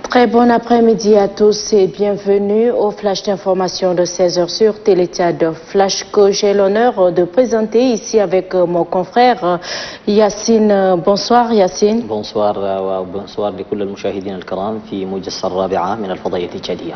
Très bon après-midi à tous et bienvenue au flash d'information de 16h sur Télé Tchad Flash que j'ai l'honneur de présenter ici avec mon confrère Yassine. Bonsoir Yassine. Bonsoir وبonsoir لكل المشاهدين الكرام في موجز الرابعة من الفضائية التشادية.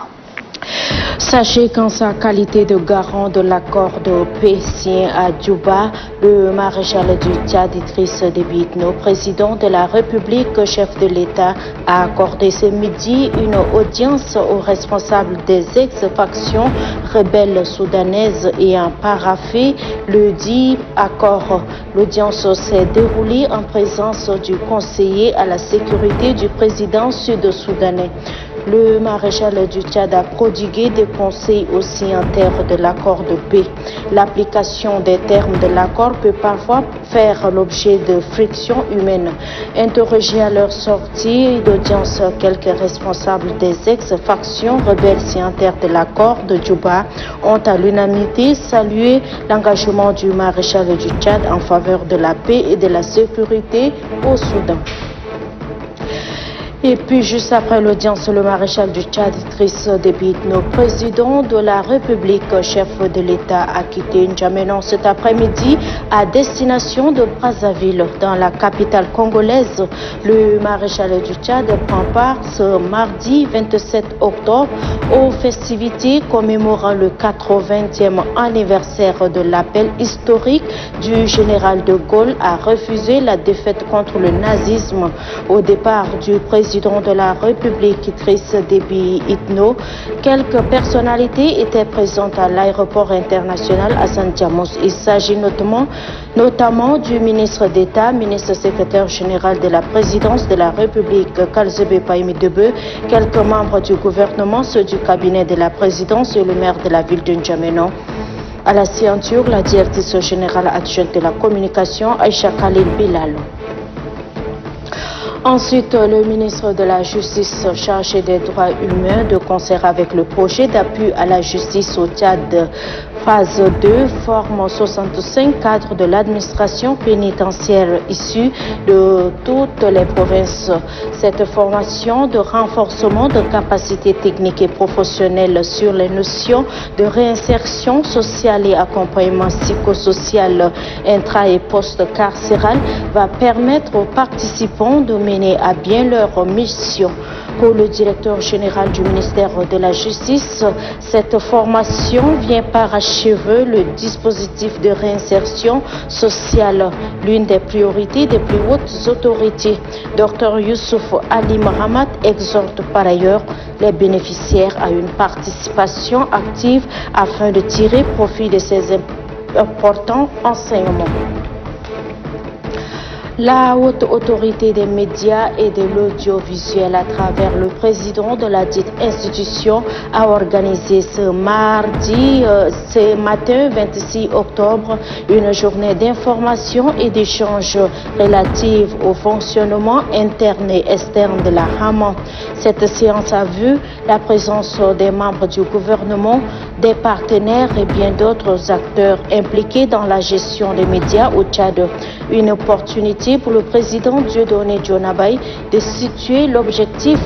Sachez qu'en sa qualité de garant de l'accord de paix signé à Djouba, le maréchal du Tchad Idriss Déby Itno, président de la République, chef de l'État, a accordé ce midi une audience aux responsables des ex-factions rebelles soudanaises et en paraphé le dit accord. L'audience s'est déroulée en présence du conseiller à la sécurité du président sud-soudanais. Le maréchal du Tchad a prodigué des conseils aux signataires de l'accord de paix. L'application des termes de l'accord peut parfois faire l'objet de frictions humaines. Interrogés à leur sortie d'audience, quelques responsables des ex-factions rebelles signataires de l'accord de Djouba ont à l'unanimité salué l'engagement du maréchal du Tchad en faveur de la paix et de la sécurité au Soudan. Et puis, juste après l'audience, le maréchal du Tchad, Idriss Déby Itno, président de la République, chef de l'État, a quitté N'Djamena cet après-midi à destination de Brazzaville, dans la capitale congolaise. Le maréchal du Tchad prend part ce mardi 27 octobre aux festivités commémorant le 80e anniversaire de l'appel historique du général de Gaulle à refuser la défaite contre le nazisme. Au départ du président de la République, Idriss Déby Itno, quelques personnalités étaient présentes à l'aéroport international Hassan Diamos. Il s'agit notamment du ministre d'État, ministre secrétaire général de la présidence de la République, Kalzebe Païmi-Debe, quelques membres du gouvernement, ceux du cabinet de la présidence et le maire de la ville de N'Djamena. À la ceinture, la directrice générale adjointe de la communication, Aïcha Khalil Bilal. Ensuite, le ministre de la Justice chargé des droits humains, de concert avec le projet d'appui à la justice au Tchad, phase 2, forme 65 cadres de l'administration pénitentiaire issus de toutes les provinces. Cette formation de renforcement de capacités techniques et professionnelles sur les notions de réinsertion sociale et accompagnement psychosocial intra- et post-carcéral va permettre aux participants de mener à bien leur mission. Pour le directeur général du ministère de la Justice, cette formation vient parachever le dispositif de réinsertion sociale, l'une des priorités des plus hautes autorités. Dr Youssouf Ali Mohamed exhorte par ailleurs les bénéficiaires à une participation active afin de tirer profit de ces importants enseignements. La haute autorité des médias et de l'audiovisuel, à travers le président de la dite institution, a organisé ce matin 26 octobre, une journée d'information et d'échange relative au fonctionnement interne et externe de la Haman. Cette séance a vu la présence des membres du gouvernement, des partenaires et bien d'autres acteurs impliqués dans la gestion des médias au Tchad. Une opportunité pour le président Dieudonné Dionabay de situer l'objectif,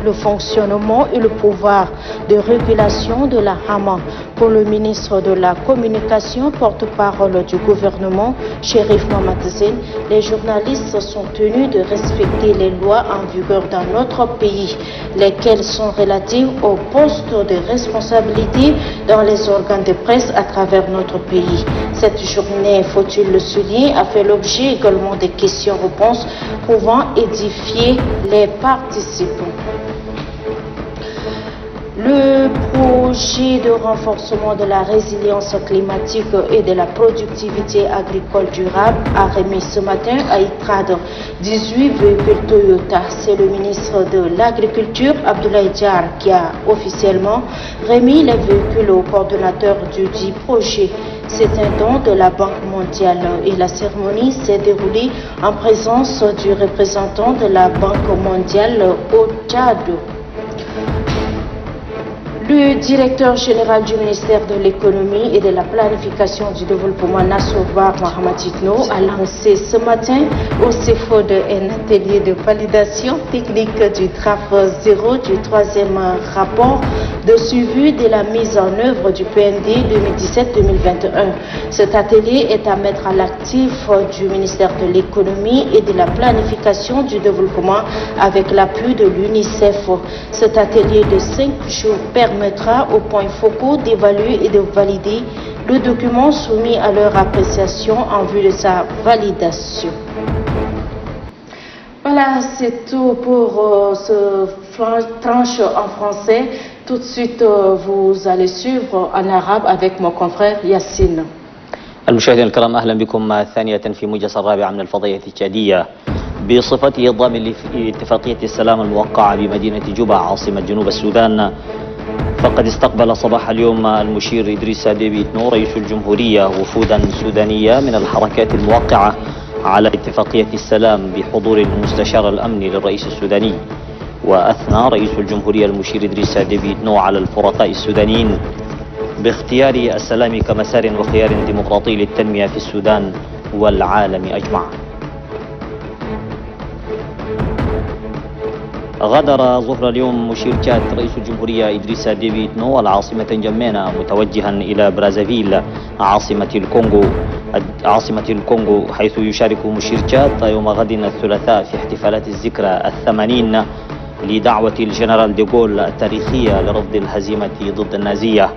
le fonctionnement et le pouvoir de régulation de la Haman. Pour le ministre de la Communication, porte-parole du gouvernement, Chérif Mamadzen, les journalistes sont tenus de respecter les lois en vigueur dans notre pays, lesquelles sont relatives aux postes de responsabilité dans les organes de presse à travers notre pays. Cette journée, faut-il le souligner, a fait l'objet également des questions-réponses pouvant édifier les participants. Le projet de renforcement de la résilience climatique et de la productivité agricole durable a remis ce matin à ITRAD 18 véhicules Toyota. C'est le ministre de l'Agriculture, Abdoulaye Diar, qui a officiellement remis les véhicules au coordonnateur du dit projet. C'est un don de la Banque mondiale et la cérémonie s'est déroulée en présence du représentant de la Banque mondiale au Tchad. Le directeur général du ministère de l'économie et de la planification du développement Nassourbar Mohamed Itno a lancé ce matin au CFOD un atelier de validation technique du draft 0 du troisième rapport de suivi de la mise en œuvre du PND 2017-2021. Cet atelier est à mettre à l'actif du ministère de l'économie et de la planification du développement avec l'appui de l'UNICEF. Cet atelier de 5 jours permettra aux points focaux d'évaluer et de valider le document soumis à leur appréciation en vue de sa validation. Voilà, c'est tout pour ce tranche en français. Tout de suite, vous allez suivre en arabe avec mon confrère Yassine. المشاهدين الكرام، أهلا بكم ثانية في موجز الرابعة من الفضائية التشادية. بصفته ضامن لاتفاقية السلام الموقعة بمدينة جوبا عاصمة جنوب السودان، فقد استقبل صباح اليوم المشير إدريس ديبي إتنو رئيس الجمهورية وفودا سودانية من الحركات الموقعة على اتفاقية السلام بحضور المستشار الأمني للرئيس السوداني. وأثنى رئيس الجمهورية المشير إدريس ديبي إتنو على الفرطاء السودانيين باختيار السلام كمسار وخيار ديمقراطي للتنمية في السودان والعالم أجمع. غادر ظهر اليوم مشير تشاد رئيس الجمهورية إدريس ديبي إتنو العاصمة نجمينا متوجها إلى برازافيل عاصمة الكونغو حيث يشارك مشير تشاد يوم غد الثلاثاء في احتفالات الذكرى 80 لدعوة الجنرال ديغول التاريخية لرفض الهزيمة ضد النازية.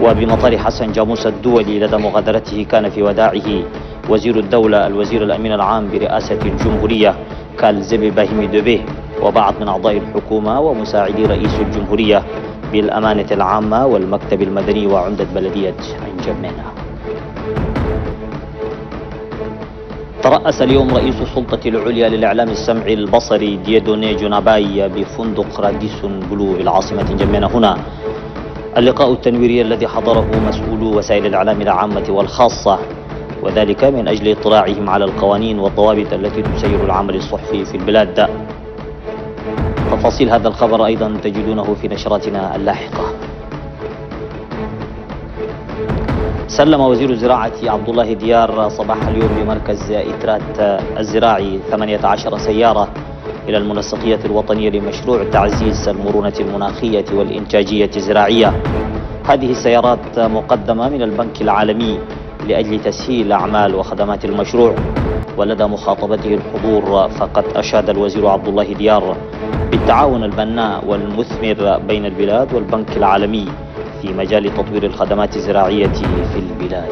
وبمطار حسن جاموس الدولي لدى مغادرته كان في وداعه وزير الدولة الوزير الأمين العام برئاسة الجمهورية كالزبي باهيمي دوبيه وبعض من أعضاء الحكومة ومساعدي رئيس الجمهورية بالأمانة العامة والمكتب المدني وعمدة بلدية نجمينا. ترأس اليوم رئيس السلطة العليا للإعلام السمعي البصري ديدوني جوناباي بفندق راديسون بلو بالعاصمة نجمينا هنا اللقاء التنويري الذي حضره مسؤولو وسائل الإعلام العامة والخاصة، وذلك من أجل اطلاعهم على القوانين والضوابط التي تسير العمل الصحفي في البلاد. تفاصيل هذا الخبر أيضا تجدونه في نشراتنا اللاحقة. سلم وزير الزراعة عبد الله ديار صباح اليوم بمركز إترات الزراعي 18 سيارة إلى المنسقية الوطنية لمشروع تعزيز المرونة المناخية والإنتاجية الزراعية. هذه السيارات مقدمة من البنك العالمي لأجل تسهيل أعمال وخدمات المشروع. ولدى مخاطبته الحضور فقد أشاد الوزير عبد الله ديار بالتعاون البناء والمثمر بين البلاد والبنك العالمي في مجال تطوير الخدمات الزراعية في البلاد.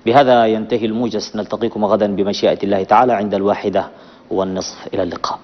بهذا ينتهي الموجز، نلتقيكم غدا بمشيئة الله تعالى عند 1:30. إلى اللقاء.